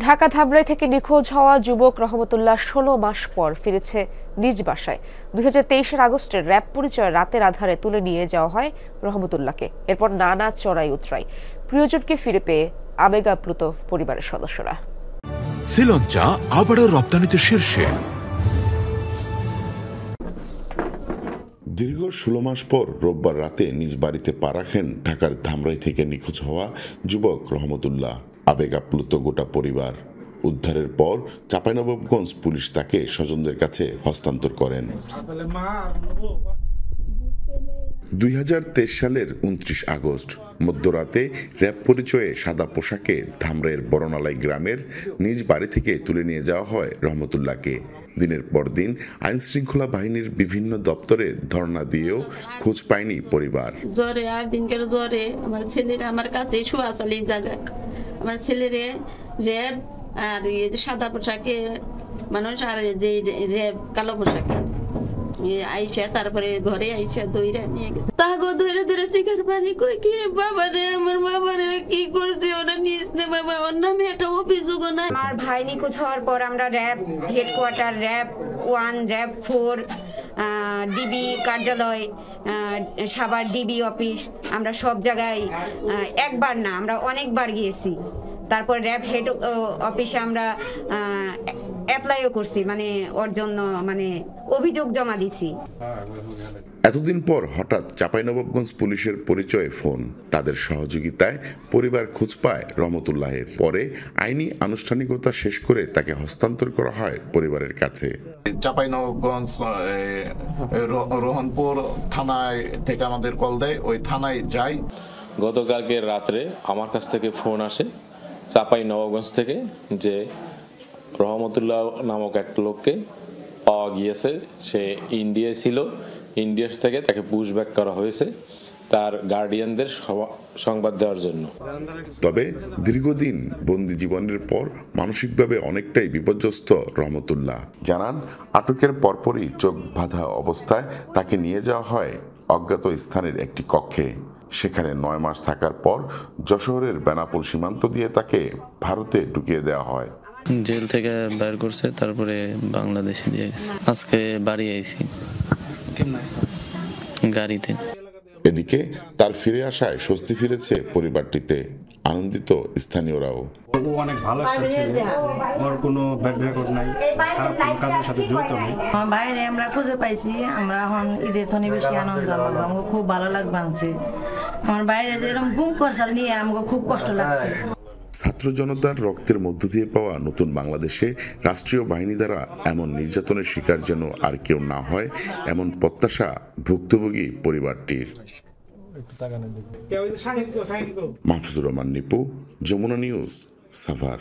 ঢাকা ধামরাই থেকে নিখোঁজ হওয়া যুবক রহমতুল্লাহ ১৬ মাস পর ফিরেছে নিজ বাসায়। ২০২৩ আগস্টে র্যাব পরিচয়ে রাতের আধারে তুলে নিয়ে যাওয়া হয় রহমতুল্লাহকে। এরপর নানা চড়াই উতরাই, প্রিয়জনকে ফিরে পেয়ে আবেগাপ্লুত পরিবারের সদস্যরা। শ্রীলঙ্কা আবারও রপ্তানিতে শীর্ষে। দীর্ঘ ১৬ মাস পর রোববার রাতে নিজ বাড়িতে পা রাখেন ঢাকার ধামরাই থেকে নিখোঁজ হওয়া যুবক রহমতুল্লাহ। আবেগাপ্লুত গোটা পরিবার। উদ্ধারের পর চাঁপাইনবাবগঞ্জ পুলিশ তাকে স্বজনদের কাছে হস্তান্তর করেন। ২০২৩ সালের ২৯ আগস্ট মধ্যরাতে র্যাব পরিচয়ে সাদা পোশাকে ধামরাইয়ের বরনালাই গ্রামের নিজ বাড়ি থেকে তুলে নিয়ে যাওয়া হয় রহমতুল্লাহকে। দিনের পর দিন আইন শৃঙ্খলা বাহিনীর বিভিন্ন দপ্তরে ধর্ণা দিয়েও খোঁজ পায়নি পরিবার। জ্বরে ৮ দিন করে জ্বরে আমার ছেলেরা আমার কাছে শোয়া চালি জায়গায়। আমার ছেলেরে র্যাব আর সাদা পোশাকে মানুষ আর যে র্যাব কালো পোশাকে আইসা তারপরে ঘরে আইসা দইরা নিয়ে গেছে। তাহাগো ধরে ধরে চিকার পানি কই কি বাবা রে আমার বাবা রে কি করছে ওরা নিস নে বাবা, ওর নামে একটা অভিযোগ না। আমার ভাই নিখোঁজ হওয়ার পর আমরা RAB headquarter, RAB 1, RAB 4, DB কার্যালয়, সাভার ডিবি অফিস, আমরা সব জায়গায় একবার না আমরা অনেকবার গিয়েছি। তারপর র্যাব হেড অফিসে আমরা অ্যাপ্লাইও করছি, মানে ওর জন্য মানে অভিযোগ জমা দিছি। এতদিন পর হঠাৎ চাঁপাইনবাবগঞ্জ পুলিশের পরিচয়ে ফোন। তাদের সহযোগিতায় পরিবার খোঁজ পায় রহমতুল্লাহের। পরে আইনি আনুষ্ঠানিকতা শেষ করে তাকে হস্তান্তর করা হয় পরিবারের কাছে। চাঁপাইনবাবগঞ্জ রোহনপুর থানায় থেকে আমাদের কল দেয়, ওই থানায় যাই। গতকালকে রাত্রে আমার কাছ থেকে ফোন আসে চাঁপাইনবাবগঞ্জ থেকে যে রহমতুল্লাহ নামক এক লোককে পাওয়া গিয়েছে। সে ইন্ডিয়ায় ছিল, ইন্ডিয়া থেকে তাকে পুশব্যাক করা হয়েছে তার গার্ডিয়ানদের সংবাদ দেওয়ার জন্য। তবে দীর্ঘদিন বন্দি জীবনের পর মানসিকভাবে অনেকটাই বিপর্যস্ত রহমতুল্লাহ। জানান, আটকের পরপরই চোখ বাঁধা অবস্থায় তাকে নিয়ে যাওয়া হয় অজ্ঞাত স্থানের একটি কক্ষে। সেখানে ৯ মাস থাকার পর যশোরের বেনাপোল সীমান্ত দিয়ে তাকে ভারতে ঢুকিয়ে দেওয়া হয়। জেল থেকে বের করছে, তারপরে বাংলাদেশে দিয়ে গেছে। আজকে বাড়ি আইছি গাড়িতে। এদিকে তার ফিরে আসায় স্বস্তি ফিরেছে পরিবারটিতে। আনন্দিত স্থানীয়রাও। অনেক ভালো একটা ছেলে, ওর কোনো ব্যাড রেকর্ড নাই, খারাপ কোনো কাজের সাথে জড়িত নেই। বাইরে আমরা খুঁজে পাইছি, আমরা এখন ঈদের থনি বেশি আনন্দ লাগবে, আমাকে খুব ভালো লাগবে। আমার বাইরে যেরকম গুম করছাল নিয়ে আমাকে খুব কষ্ট লাগছে। ছাত্র জনতার রক্তের মধ্য দিয়ে পাওয়া নতুন বাংলাদেশে রাষ্ট্রীয় বাহিনী দ্বারা এমন নির্যাতনের শিকার যেন আর কেউ না হয়, এমন প্রত্যাশা ভুক্তভোগী পরিবারটির। মাহফুজুর রহমান নিপু, যমুনা নিউজ, সাভার।